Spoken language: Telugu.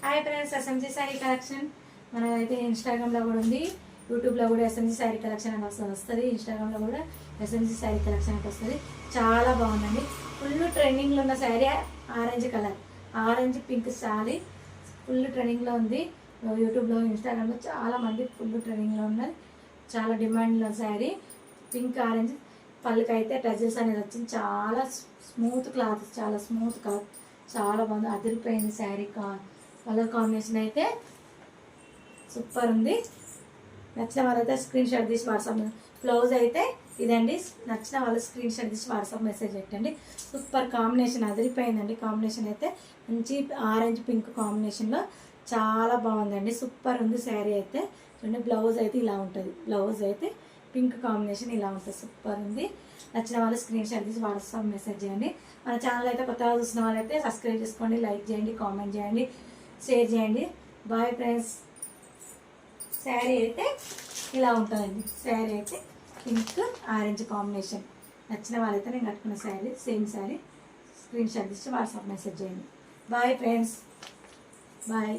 Hi friends, SMG sari collection మనమైతే ఇన్స్టాగ్రామ్లో కూడా ఉంది, యూట్యూబ్లో కూడా ఎస్ఎంజీ శారీ కలెక్షన్ అని వస్తుంది. ఇన్స్టాగ్రామ్లో కూడా ఎస్ఎంజీ శారీ కలెక్షన్ అని వస్తుంది. చాలా బాగుందండి. ఫుల్ ట్రెండింగ్లో ఉన్న sari orange colour, orange pink sari full ట్రెండింగ్లో ఉంది. యూట్యూబ్లో ఇన్స్టాగ్రామ్లో చాలామంది ఫుల్ ట్రెండింగ్లో ఉన్నది. చాలా డిమాండ్లో శారీ పింక్ ఆరెంజ్. పళ్ళకైతే టచెస్ అనేది వచ్చింది. చాలా స్మూత్ క్లాత్, చాలా స్మూత్ క్లాత్, చాలా బాగుంది. అదిరిపోయింది శారీ. కలర్ కాంబినేషన్ అయితే సూపర్ ఉంది. నచ్చిన వాళ్ళైతే స్క్రీన్ షాట్ తీసి వాట్సాప్, బ్లౌజ్ అయితే ఇదండి. నచ్చిన వాళ్ళు స్క్రీన్ షాట్ తీసి వాట్సాప్ మెసేజ్ పెట్టండి. సూపర్ కాంబినేషన్, అదిరిపోయిందండి. కాంబినేషన్ అయితే మంచి ఆరెంజ్ పింక్ కాంబినేషన్లో చాలా బాగుందండి. సూపర్ ఉంది శారీ అయితే. చూడండి, బ్లౌజ్ అయితే ఇలా ఉంటుంది. బ్లౌజ్ అయితే పింక్ కాంబినేషన్ ఇలా ఉంటుంది. సూపర్ ఉంది. నచ్చిన వాళ్ళు స్క్రీన్ షాట్ తీసి వాట్సాప్ మెసేజ్ చేయండి. మన ఛానల్ అయితే కొత్తగా చూసిన వాళ్ళైతే సబ్స్క్రైబ్ చేసుకోండి, లైక్ చేయండి, కామెంట్ చేయండి, షేర్ చేయండి. Bye friends. శారీ అయితే ఇలా ఉంటుందండి. శారీ అయితే పింక్ ఆరెంజ్ కాంబినేషన్. నచ్చిన వాళ్ళైతే నేను కట్టుకున్న sari, same sari screenshot తీసి వాట్సాప్ మెసేజ్ చేయండి. Bye friends, bye.